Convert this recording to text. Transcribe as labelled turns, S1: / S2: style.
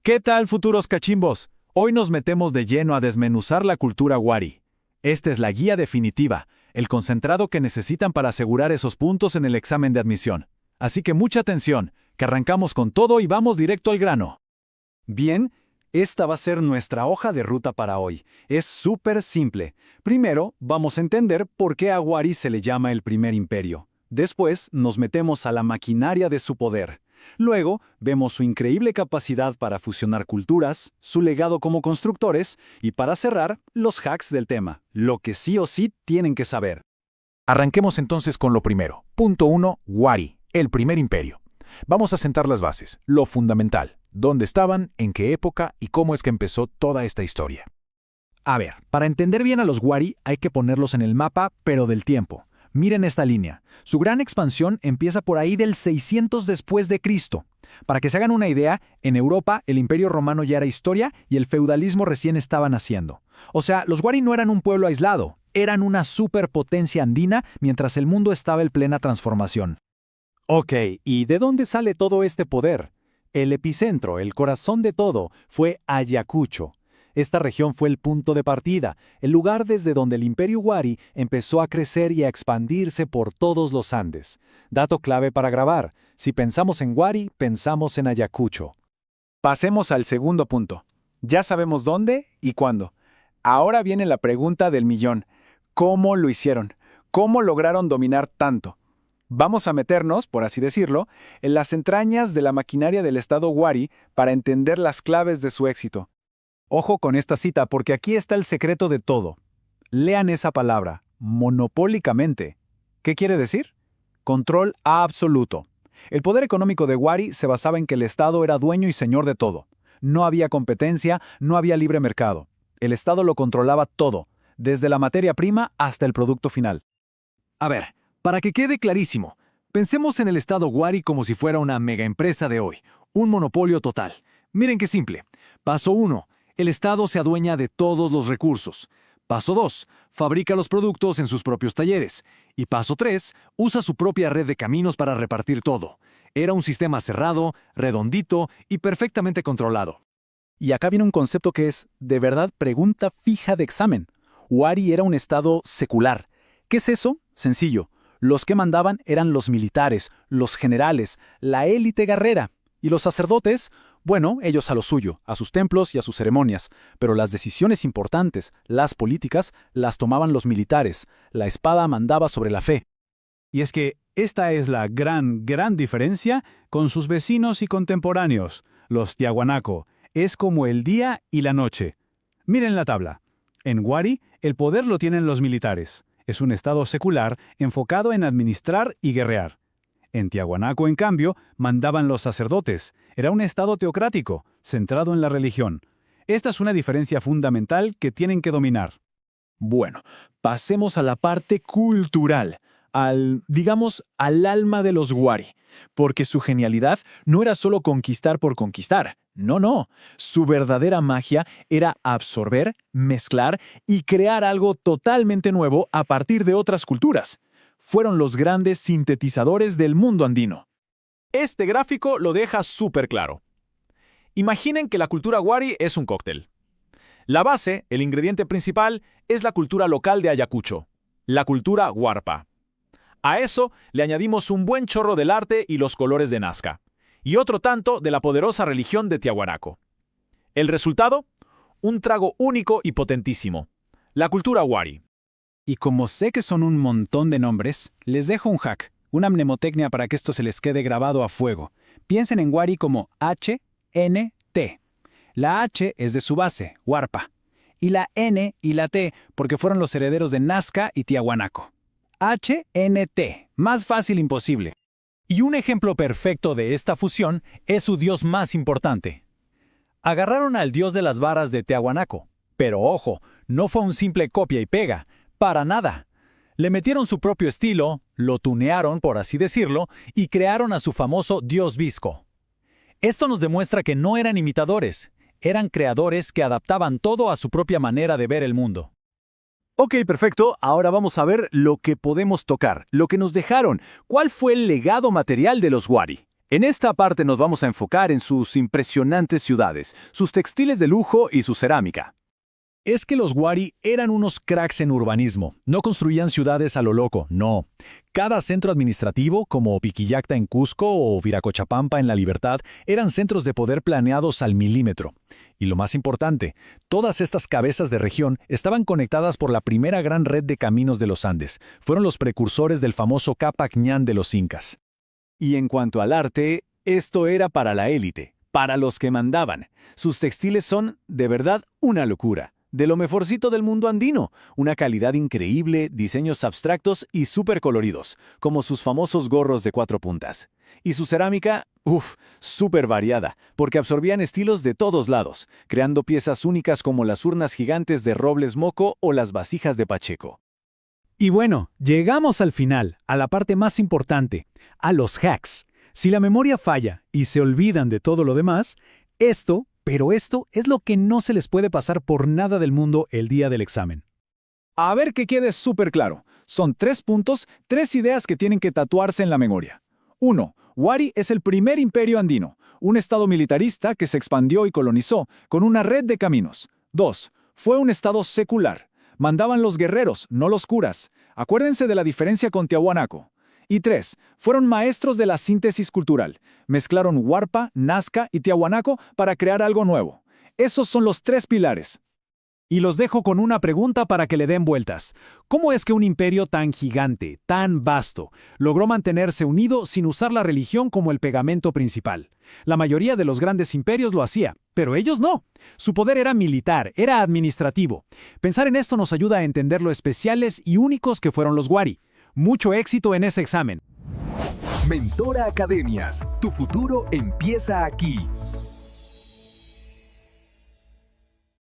S1: ¿Qué tal, futuros cachimbos? Hoy nos metemos de lleno a desmenuzar la cultura Wari. Esta es la guía definitiva, el concentrado que necesitan para asegurar esos puntos en el examen de admisión. Así que mucha atención, que arrancamos con todo y vamos directo al grano.
S2: Bien, esta va a ser nuestra hoja de ruta para hoy. Es súper simple. Primero, vamos a entender por qué a Wari se le llama el primer imperio. Después, nos metemos a la maquinaria de su poder. Luego, vemos su increíble capacidad para fusionar culturas, su legado como constructores y, para cerrar, los hacks del tema, lo que sí o sí tienen que saber.
S3: Arranquemos entonces con lo primero. Punto 1. Wari, el primer imperio. Vamos a sentar las bases, lo fundamental. ¿Dónde estaban, en qué época y cómo es que empezó toda esta historia?
S1: A ver, para entender bien a los Wari hay que ponerlos en el mapa, pero del tiempo. Miren esta línea. Su gran expansión empieza por ahí del 600 después de Cristo. Para que se hagan una idea, en Europa el Imperio Romano ya era historia y el feudalismo recién estaba naciendo. O sea, los Wari no eran un pueblo aislado, eran una superpotencia andina mientras el mundo estaba en plena transformación.
S2: Ok, ¿y de dónde sale todo este poder? El epicentro, el corazón de todo, fue Ayacucho. Esta región fue el punto de partida, el lugar desde donde el Imperio Wari empezó a crecer y a expandirse por todos los Andes. Dato clave para grabar: si pensamos en Wari, pensamos en Ayacucho.
S4: Pasemos al segundo punto. Ya sabemos dónde y cuándo. Ahora viene la pregunta del millón. ¿Cómo lo hicieron? ¿Cómo lograron dominar tanto? Vamos a meternos, por así decirlo, en las entrañas de la maquinaria del Estado Wari para entender las claves de su éxito.
S2: Ojo con esta cita porque aquí está el secreto de todo. Lean esa palabra, monopólicamente. ¿Qué quiere decir? Control absoluto. El poder económico de Wari se basaba en que el Estado era dueño y señor de todo. No había competencia, no había libre mercado. El Estado lo controlaba todo, desde la materia prima hasta el producto final.
S1: A ver, para que quede clarísimo, pensemos en el Estado Wari como si fuera una megaempresa de hoy, un monopolio total. Miren qué simple. Paso 1. El Estado se adueña de todos los recursos. Paso 2. Fabrica los productos en sus propios talleres. Y paso 3. Usa su propia red de caminos para repartir todo. Era un sistema cerrado, redondito y perfectamente controlado.
S2: Y acá viene un concepto que es, de verdad, pregunta fija de examen. Wari era un Estado secular. ¿Qué es eso? Sencillo. Los que mandaban eran los militares, los generales, la élite guerrera. ¿Y los sacerdotes? Bueno, ellos a lo suyo, a sus templos y a sus ceremonias, pero las decisiones importantes, las políticas, las tomaban los militares. La espada mandaba sobre la fe.
S1: Y es que esta es la gran diferencia con sus vecinos y contemporáneos, los Tiahuanaco. Es como el día y la noche. Miren la tabla. En Wari, el poder lo tienen los militares. Es un estado secular enfocado en administrar y guerrear. En Tiahuanaco, en cambio, mandaban los sacerdotes. Era un estado teocrático, centrado en la religión. Esta es una diferencia fundamental que tienen que dominar.
S2: Bueno, pasemos a la parte cultural, digamos, al alma de los Wari, porque su genialidad no era solo conquistar por conquistar. No. Su verdadera magia era absorber, mezclar y crear algo totalmente nuevo a partir de otras culturas. Fueron los grandes sintetizadores del mundo andino.
S1: Este gráfico lo deja súper claro. Imaginen que la cultura Wari es un cóctel. La base, el ingrediente principal, es la cultura local de Ayacucho, la cultura Huarpa. A eso le añadimos un buen chorro del arte y los colores de Nazca, y otro tanto de la poderosa religión de Tiahuanaco. ¿El resultado? Un trago único y potentísimo, la cultura Wari.
S2: Y como sé que son un montón de nombres, les dejo un hack, una mnemotecnia para que esto se les quede grabado a fuego. Piensen en Wari como H-N-T. La H es de su base, Huarpa, y la N y la T porque fueron los herederos de Nazca y Tiahuanaco. H-N-T, más fácil imposible.
S1: Y un ejemplo perfecto de esta fusión es su dios más importante. Agarraron al dios de las varas de Tiahuanaco, pero ojo, no fue un simple copia y pega, para nada. Le metieron su propio estilo, lo tunearon, por así decirlo, y crearon a su famoso dios Visco. Esto nos demuestra que no eran imitadores, eran creadores que adaptaban todo a su propia manera de ver el mundo.
S2: Ok, perfecto. Ahora vamos a ver lo que podemos tocar, lo que nos dejaron. ¿Cuál fue el legado material de los Wari?
S1: En esta parte nos vamos a enfocar en sus impresionantes ciudades, sus textiles de lujo y su cerámica.
S2: Es que los Wari eran unos cracks en urbanismo. No construían ciudades a lo loco, no. Cada centro administrativo, como Piquillacta en Cusco o Viracochapampa en La Libertad, eran centros de poder planeados al milímetro. Y lo más importante, todas estas cabezas de región estaban conectadas por la primera gran red de caminos de los Andes. Fueron los precursores del famoso Capac Ñán de los incas.
S1: Y en cuanto al arte, esto era para la élite, para los que mandaban. Sus textiles son, de verdad, una locura. De lo mejorcito del mundo andino, una calidad increíble, diseños abstractos y súper coloridos, como sus famosos gorros de 4 puntas. Y su cerámica, súper variada, porque absorbían estilos de todos lados, creando piezas únicas como las urnas gigantes de robles moco o las vasijas de Pacheco.
S2: Y bueno, llegamos al final, a la parte más importante, a los hacks. Si la memoria falla y se olvidan de todo lo demás, esto es lo que no se les puede pasar por nada del mundo el día del examen.
S4: A ver que quede súper claro. Son 3 puntos, 3 ideas que tienen que tatuarse en la memoria. 1. Wari es el primer imperio andino, un estado militarista que se expandió y colonizó con una red de caminos. 2. Fue un estado secular. Mandaban los guerreros, no los curas. Acuérdense de la diferencia con Tiahuanaco. Y 3. Fueron maestros de la síntesis cultural. Mezclaron Huarpa, Nazca y Tiahuanaco para crear algo nuevo. Esos son los 3 pilares.
S2: Y los dejo con una pregunta para que le den vueltas. ¿Cómo es que un imperio tan gigante, tan vasto, logró mantenerse unido sin usar la religión como el pegamento principal? La mayoría de los grandes imperios lo hacía, pero ellos no. Su poder era militar, era administrativo. Pensar en esto nos ayuda a entender lo especiales y únicos que fueron los Wari. Mucho éxito en ese examen.
S5: Mentora Academias, tu futuro empieza aquí.